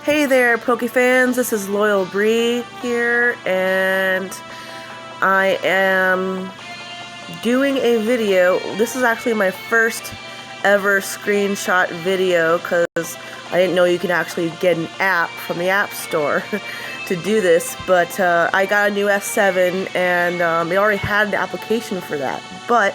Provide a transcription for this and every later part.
Hey there, Poke fans. This is LoyalBri here, and I am doing a video. This is actually my first ever screenshot video because I didn't know you can actually get an app from the App Store to do this. But I got a new S7, and it already had an application for that, but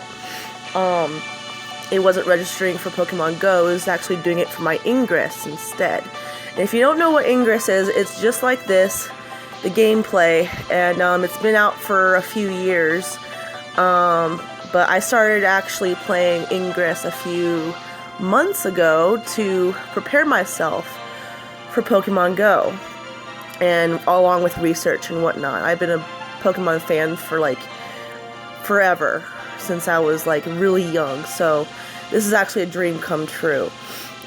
it wasn't registering for Pokemon Go. It was actually doing it for my Ingress instead. And if you don't know what Ingress is, it's just like this, the gameplay, and it's been out for a few years. But I started actually playing Ingress a few months ago to prepare myself for Pokemon Go, and along with research and whatnot. I've been a Pokemon fan for like forever, since I was like really young, so this is actually a dream come true.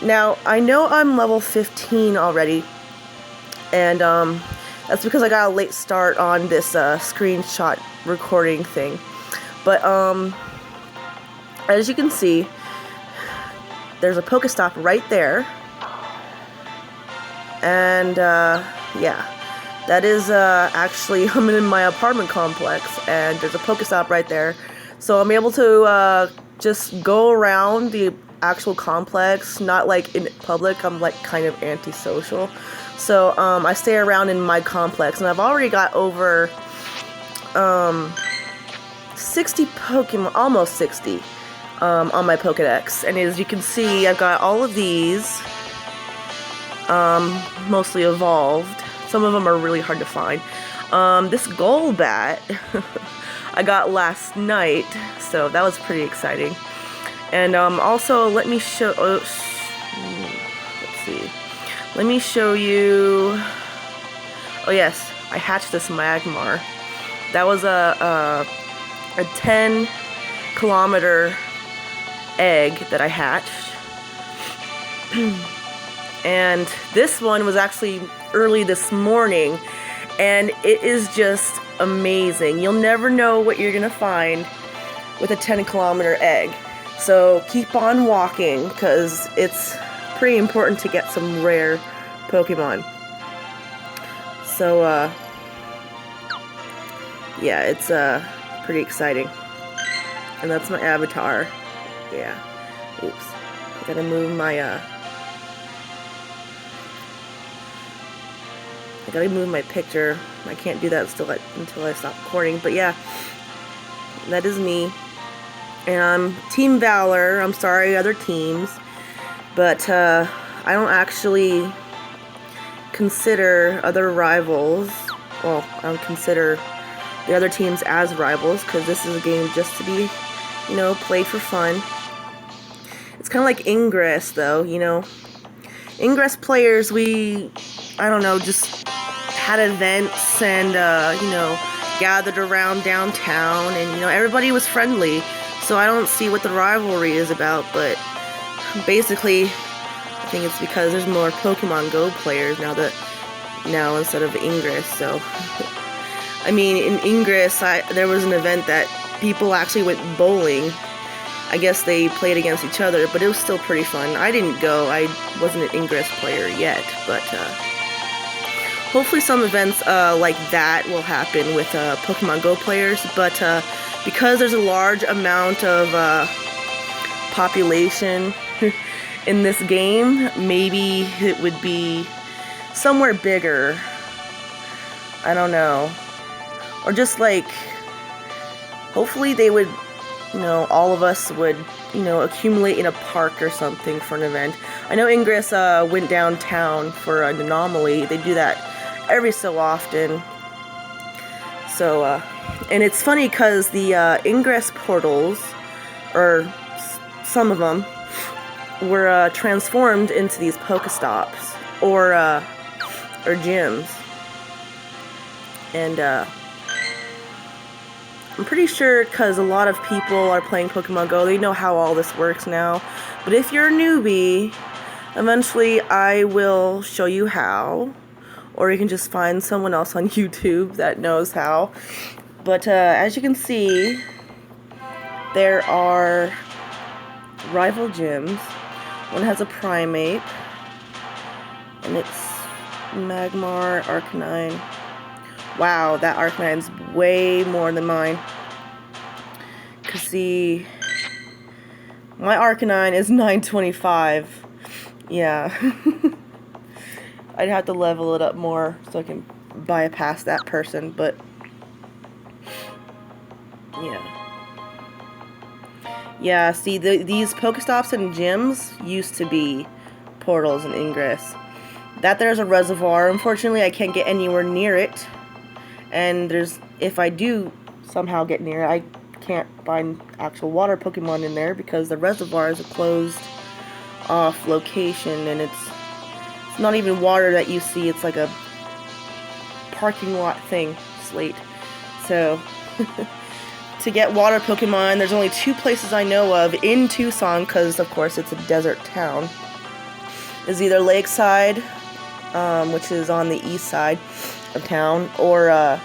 Now, I know I'm level 15 already, and that's because I got a late start on this screenshot recording thing. But as you can see, there's a Pokestop right there, and yeah, that is actually, I'm in my apartment complex, and there's a Pokestop right there. So I'm able to just go around the actual complex, not like in public. I'm like kind of antisocial. So I stay around in my complex, and I've already got over 60 Pokemon, almost 60 on my Pokedex. And as you can see, I've got all of these, mostly evolved. Some of them are really hard to find. This Golbat I got last night, so that was pretty exciting. And also, let me show. Let's see. Let me show you. Oh yes, I hatched this Magmar. That was a 10-kilometer egg that I hatched. And this one was actually early this morning, and it is just amazing. You'll never know what you're gonna find with a 10-kilometer egg. So keep on walking, because it's pretty important to get some rare Pokemon. So yeah, it's pretty exciting. And that's my avatar. Yeah. Oops. I gotta move my I gotta move my picture. I can't do that until I stop recording. But yeah, that is me. And I'm Team Valor. I'm sorry, other teams. But I don't actually consider other rivals. Well, I don't consider the other teams as rivals, because this is a game just to be, you know, played for fun. It's kind of like Ingress, though, you know. Ingress players, I don't know, just had events and, you know, gathered around downtown, and, you know, everybody was friendly. So I don't see what the rivalry is about, but basically, I think it's because there's more Pokemon Go players now instead of Ingress. So, I mean, in Ingress, there was an event that people actually went bowling. I guess they played against each other, but it was still pretty fun. I didn't go. I wasn't an Ingress player yet, but hopefully some events like that will happen with Pokemon Go players. But because there's a large amount of population in this game, maybe it would be somewhere bigger. I don't know. Or just like, hopefully they would, you know, all of us would, you know, accumulate in a park or something for an event. I know Ingress went downtown for an anomaly. They do that every so often. So, and it's funny because the Ingress portals, or some of them, were transformed into these Pokestops or gyms. And I'm pretty sure, because a lot of people are playing Pokemon Go, they know how all this works now. But if you're a newbie, eventually I will show you how. Or you can just find someone else on YouTube that knows how. But as you can see, there are rival gyms. One has a primate, and it's Magmar, Arcanine. Wow, that Arcanine's way more than mine. Cause see, my Arcanine is 925. Yeah. I'd have to level it up more so I can bypass that person, but yeah. Yeah, see, these Pokestops and gyms used to be portals in Ingress. That there's a reservoir. Unfortunately, I can't get anywhere near it. And if I do somehow get near it, I can't find actual water Pokemon in there because the reservoir is a closed off location, and it's not even water that you see. It's like a parking lot thing, slate. So to get water Pokemon, there's only 2 places I know of in Tucson, because of course it's a desert town. Is either Lakeside, which is on the east side of town, or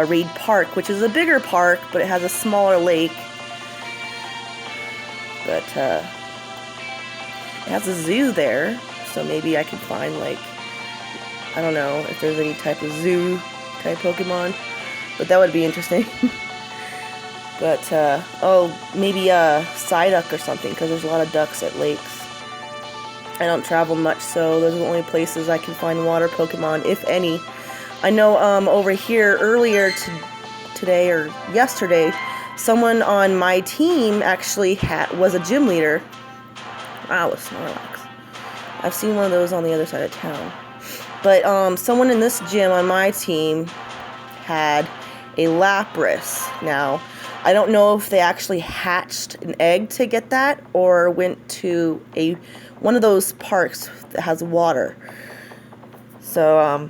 Reed Park, which is a bigger park, but it has a smaller lake. But it has a zoo there, so maybe I can find, like, I don't know if there's any type of zoo type Pokemon, but that would be interesting. But oh, maybe Psyduck or something, because there's a lot of ducks at lakes. I don't travel much, so those are the only places I can find water Pokemon, if any. I know over here earlier today or yesterday, someone on my team actually was a gym leader. Wow, a Snorlax. I've seen one of those on the other side of town. But someone in this gym on my team had a Lapras. Now, I don't know if they actually hatched an egg to get that or went to one of those parks that has water. So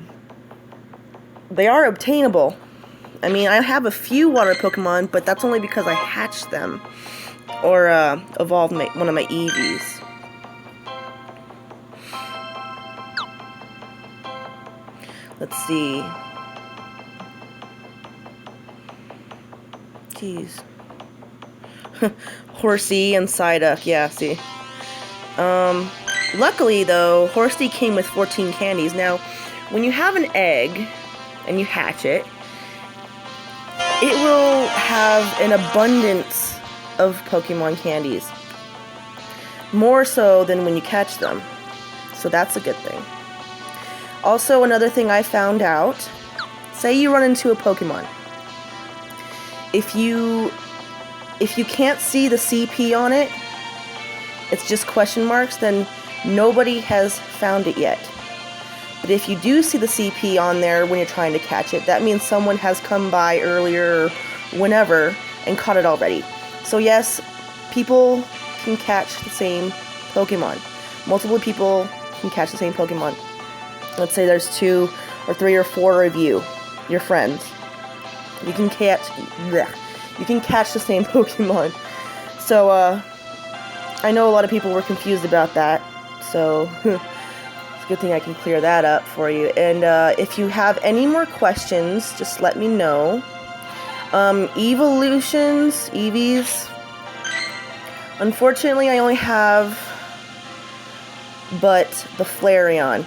they are obtainable. I mean, I have a few water Pokemon, but that's only because I hatched them or evolved one of my Eevees. Let's see. Jeez. Horsey and Psyduck, yeah, see. Luckily, though, Horsey came with 14 candies. Now, when you have an egg and you hatch it, it will have an abundance of Pokemon candies. More so than when you catch them. So that's a good thing. Also, another thing I found out, say you run into a Pokemon. If you can't see the CP on it, it's just question marks, then nobody has found it yet. But if you do see the CP on there when you're trying to catch it, that means someone has come by earlier or whenever and caught it already. So yes, people can catch the same Pokemon. Multiple people can catch the same Pokemon. Let's say there's 2 or 3 or 4 of you, your friends. You can catch the same Pokemon. So, I know a lot of people were confused about that, so it's a good thing I can clear that up for you. And if you have any more questions, just let me know. Evolutions, Eevees. Unfortunately, I only have but the Flareon.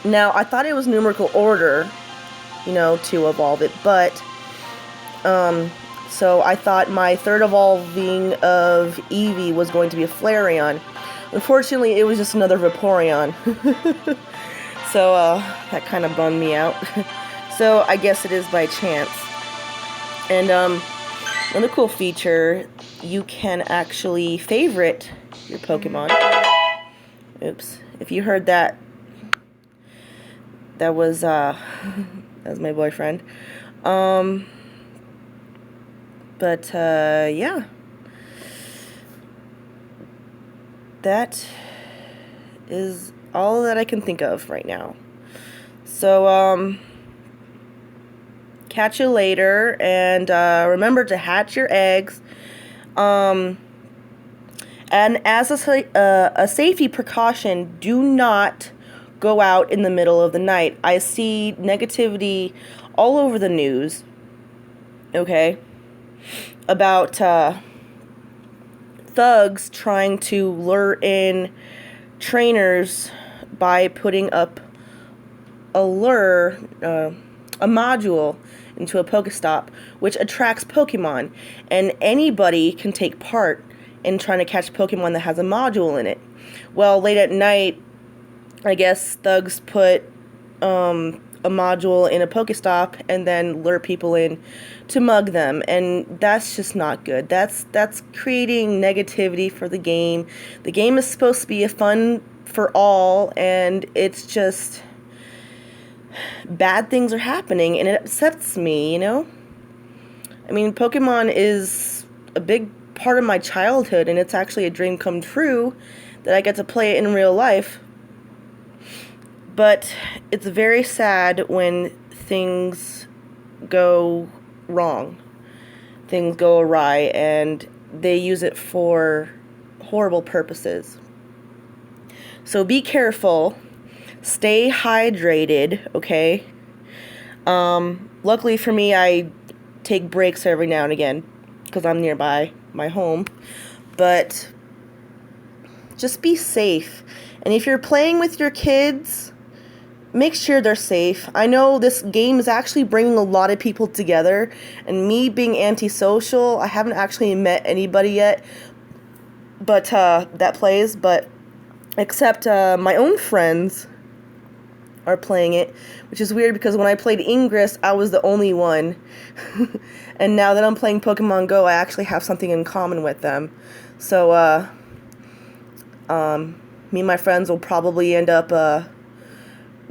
Now, I thought it was numerical order, to evolve it, but so I thought my third evolving of Eevee was going to be a Flareon. Unfortunately, it was just another Vaporeon. So that kind of bummed me out. So I guess it is by chance. And another cool feature, you can actually favorite your Pokemon. Oops. If you heard that, that was my boyfriend. Yeah. That is all that I can think of right now. So, catch you later, and remember to hatch your eggs. And as a safety precaution, do not go out in the middle of the night. I see negativity all over the news, okay, about thugs trying to lure in trainers by putting up a lure, a module into a Pokestop, which attracts Pokemon, and anybody can take part in trying to catch Pokemon that has a module in it. Well, late at night, I guess thugs put a module in a Pokestop and then lure people in to mug them, and that's just not good. That's creating negativity for the game. The game is supposed to be a fun for all, and it's just bad things are happening, and it upsets me, you know? I mean, Pokemon is a big part of my childhood, and it's actually a dream come true that I get to play it in real life. But it's very sad when things go wrong, things go awry, and they use it for horrible purposes. So be careful. Stay hydrated, okay? Luckily for me, I take breaks every now and again because I'm nearby my home. But just be safe. And if you're playing with your kids, make sure they're safe. I know this game is actually bringing a lot of people together. And me being antisocial, I haven't actually met anybody yet but that plays. But except my own friends are playing it, which is weird because when I played Ingress, I was the only one. And now that I'm playing Pokemon Go, I actually have something in common with them. So, me and my friends will probably end up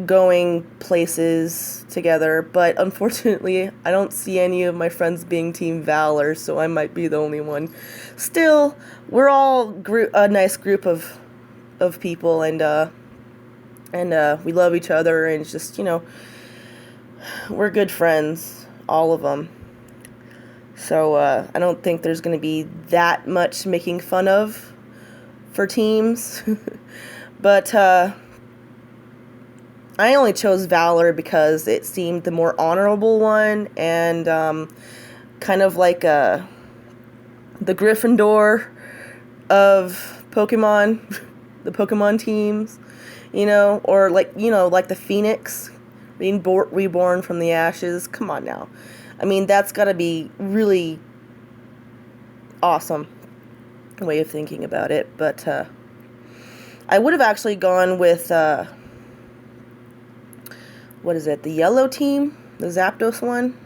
going places together, but unfortunately, I don't see any of my friends being Team Valor, so I might be the only one. Still, we're all a nice group of people, and we love each other, and it's just, you know, we're good friends, all of them. So, I don't think there's going to be that much making fun of for teams. But, I only chose Valor because it seemed the more honorable one, and, kind of like, the Gryffindor of Pokemon, the Pokemon teams. You know, or like the Phoenix being reborn from the ashes. Come on now. I mean, that's got to be really awesome way of thinking about it. But I would have actually gone with, what is it, the yellow team? The Zapdos one?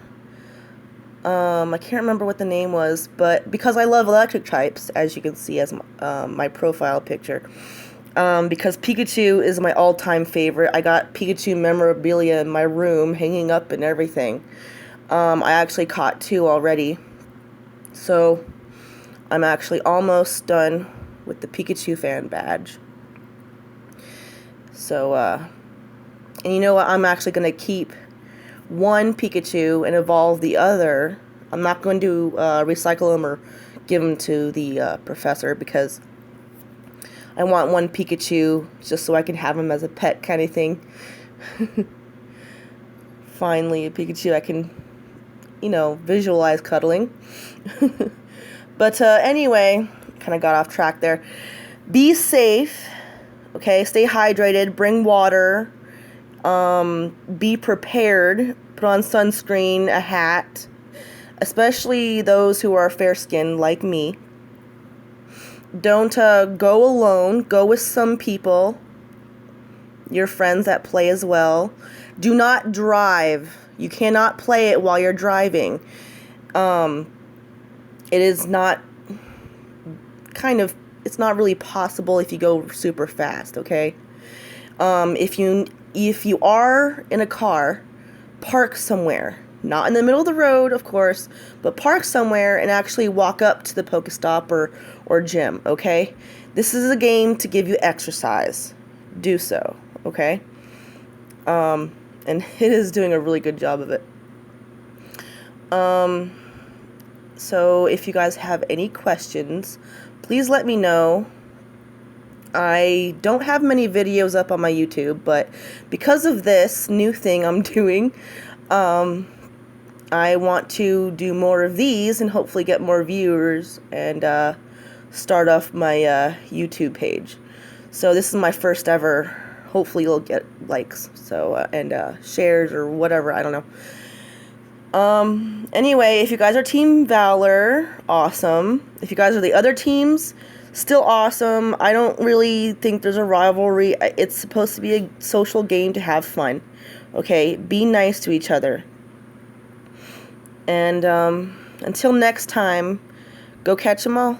I can't remember what the name was, but because I love electric types, as you can see as my profile picture, because Pikachu is my all-time favorite. I got Pikachu memorabilia in my room, hanging up and everything. I actually caught 2 already. So, I'm actually almost done with the Pikachu fan badge. So, and you know what? I'm actually going to keep one Pikachu and evolve the other. I'm not going to recycle them or give them to the professor, because I want one Pikachu just so I can have him as a pet kind of thing. Finally, a Pikachu I can, you know, visualize cuddling. But anyway, kind of got off track there. Be safe, okay? Stay hydrated, bring water, be prepared, put on sunscreen, a hat, especially those who are fair-skinned like me. Don't go alone. Go with some people, your friends that play as well. Do not drive. You cannot play it while you're driving. It is not it's not really possible if you go super fast, okay? If you are in a car, park somewhere. Not in the middle of the road, of course, but park somewhere and actually walk up to the Pokestop or gym, okay? This is a game to give you exercise. Do so, okay? And it is doing a really good job of it. So if you guys have any questions, please let me know. I don't have many videos up on my YouTube, but because of this new thing I'm doing, I want to do more of these and hopefully get more viewers and start off my YouTube page. So this is my first ever hopefully you'll get likes, so and shares or whatever, I don't know. Anyway, if you guys are Team Valor, awesome. If you guys are the other teams, still awesome. I don't really think there's a rivalry. It's supposed to be a social game to have fun. Okay, be nice to each other. And until next time, go catch 'em all.